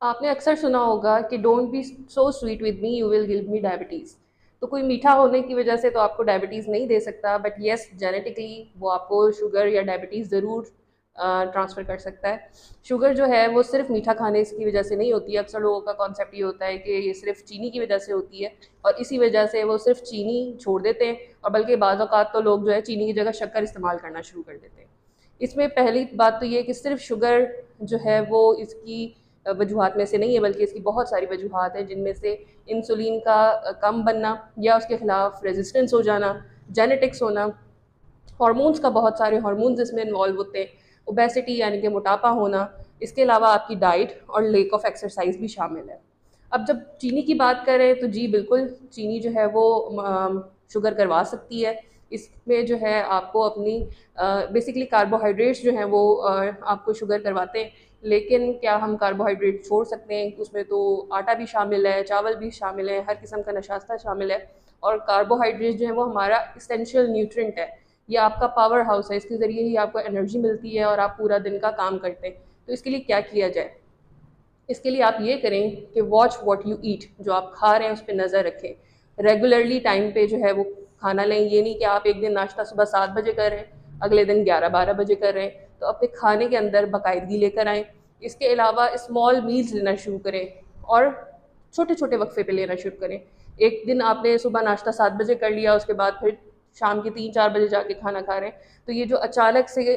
आपने अक्सर सुना होगा कि don't be so sweet with me, you will give me diabetes. तो कोई मीठा होने की वजह से तो आपको डायबिटीज़ नहीं दे सकता, बट येस जेनेटिकली वो आपको शुगर या डायबिटीज़ ज़रूर ट्रांसफ़र कर सकता है। शुगर जो है वो सिर्फ मीठा खाने की वजह से नहीं होती है। अक्सर लोगों का कॉन्सेप्ट ये होता है कि ये सिर्फ चीनी की वजह से होती है और इसी वजह से वो सिर्फ चीनी छोड़ देते हैं, और बल्कि बाज़ औक़ात तो लोग जो है चीनी की जगह शक्कर इस्तेमाल करना शुरू कर देते हैं। इसमें पहली बात तो ये है कि सिर्फ शुगर जो है वो इसकी वजूहात में से नहीं है, बल्कि इसकी बहुत सारी वजूहात हैं, जिनमें से इंसुलिन का कम बनना या उसके ख़िलाफ़ रेजिस्टेंस हो जाना, जेनेटिक्स होना, हार्मोन्स का, बहुत सारे हार्मोन्स इसमें इन्वॉल्व होते हैं, ओबेसिटी यानी कि मोटापा होना, इसके अलावा आपकी डाइट और लैक ऑफ एक्सरसाइज भी शामिल है। अब जब चीनी की बात करें तो जी बिल्कुल, चीनी जो है वो शुगर करवा सकती है। इसमें जो है आपको अपनी बेसिकली कार्बोहाइड्रेट्स जो हैं वो आपको शुगर करवाते हैं। लेकिन क्या हम कार्बोहाइड्रेट छोड़ सकते हैं? उसमें तो आटा भी शामिल है, चावल भी शामिल है, हर किस्म का नशास्ता शामिल है, और कार्बोहाइड्रेट जो है वो हमारा एसेंशियल न्यूट्रिएंट है। ये आपका पावर हाउस है, इसके ज़रिए ही आपको एनर्जी मिलती है और आप पूरा दिन का काम करते हैं। तो इसके लिए क्या किया जाए? इसके लिए आप ये करें कि वॉच व्हाट यू ईट, जो आप खा रहे हैं उस पे नज़र रखें। रेगुलरली टाइम पे जो है वो खाना लें। ये नहीं कि आप एक दिन नाश्ता सुबह 7 बजे कर रहे हैं, अगले दिन 11-12 बजे कर रहे हैं। तो अपने खाने के अंदर बाकायदगी लेकर आएँ। इसके अलावा स्मॉल मील्स लेना शुरू करें और छोटे-छोटे वक्फ़े पे लेना शुरू करें। एक दिन आपने सुबह नाश्ता 7 बजे कर लिया, उसके बाद फिर शाम के 3-4 बजे जाके खाना खा रहे हैं। तो ये जो अचानक से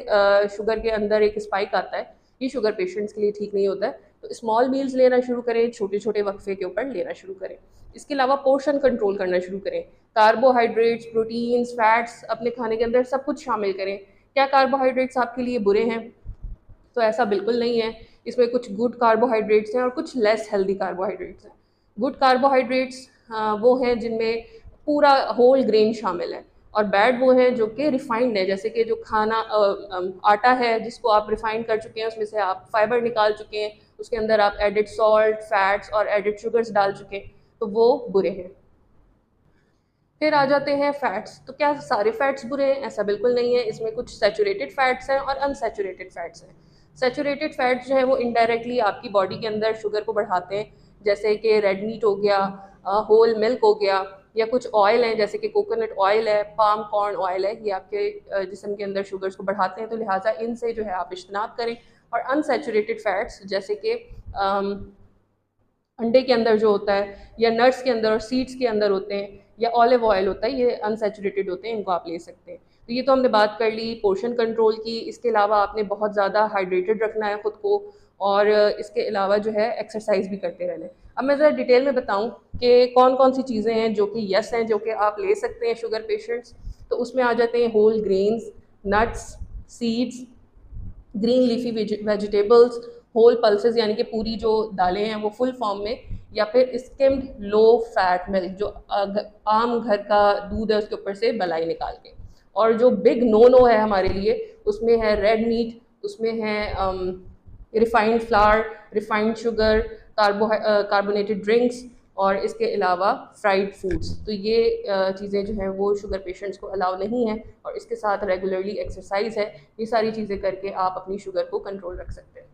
शुगर के अंदर एक स्पाइक आता है, ये शुगर पेशेंट्स के लिए ठीक नहीं होता है। तो स्मॉल मील्स लेना शुरू करें, छोटे-छोटे वक्फ़े के ऊपर लेना शुरू करें। इसके अलावा पोर्शन कंट्रोल करना शुरू करें। कार्बोहाइड्रेट्स, प्रोटीन्स, फैट्स अपने खाने के अंदर सब कुछ शामिल करें। क्या कार्बोहाइड्रेट्स आपके लिए बुरे हैं? तो ऐसा बिल्कुल नहीं है। इसमें कुछ गुड कार्बोहाइड्रेट्स हैं और कुछ लेस हेल्दी कार्बोहाइड्रेट्स हैं। गुड कार्बोहाइड्रेट्स वो हैं जिनमें पूरा होल ग्रेन शामिल है, और बैड वो हैं जो कि रिफाइंड है, जैसे कि जो खाना आटा है जिसको आप रिफाइन कर चुके हैं, उसमें से आप फाइबर निकाल चुके हैं, उसके अंदर आप एडिड सॉल्ट, फैट्स और एडिड शुगर्स डाल चुके हैं, तो वो बुरे हैं। फिर आ जाते हैं फैट्स। तो क्या सारे फैट्स बुरे हैं? ऐसा बिल्कुल नहीं है। इसमें कुछ सैचुरेटेड फैट्स हैं और अनसैचुरेटेड फैट्स हैं। सैचुरेटेड फैट्स जो है वो इनडायरेक्टली आपकी बॉडी के अंदर शुगर को बढ़ाते हैं, जैसे कि रेड मीट हो गया, होल मिल्क हो गया, या कुछ ऑयल हैं जैसे कि कोकोनट ऑयल है, पाम कॉर्न ऑयल है। ये आपके जिस्म के अंदर शुगर्स को बढ़ाते हैं, तो लिहाजा इनसे जो है आप इज्तनाब करें। और अनसैचुरेटेड फैट्स जैसे कि अंडे के अंदर जो होता है, या नट्स के अंदर और सीड्स के अंदर होते हैं, या ऑलिव ऑयल होता है, ये अनसैचुरेटेड होते हैं, इनको आप ले सकते हैं। तो ये तो हमने बात कर ली पोर्शन कंट्रोल की। इसके अलावा आपने बहुत ज़्यादा हाइड्रेटेड रखना है ख़ुद को, और इसके अलावा जो है एक्सरसाइज भी करते रहना है। अब मैं ज़रा डिटेल में बताऊँ कि कौन कौन सी चीज़ें हैं जो कि यस हैं, जो कि आप ले सकते हैं शुगर पेशेंट्स। तो उसमें आ जाते हैं whole grains, nuts, seeds, green leafy vegetables, whole pulses यानी कि पूरी जो दालें हैं वो फुल फॉर्म में, या फिर स्किम्ड लो फैट मिल्क, जो आम घर का दूध है उसके ऊपर से मलाई निकाल के। और जो बिग नो नो है हमारे लिए, उसमें है रेड मीट, उसमें है refined flour, refined sugar, carbonated drinks, और इसके अलावा फ्राइड फूड्स। तो ये चीज़ें जो हैं वो शुगर पेशेंट्स को अलाउ नहीं है, और इसके साथ रेगुलरली एक्सरसाइज है। ये सारी चीज़ें करके आप अपनी शुगर को कंट्रोल रख सकते हैं।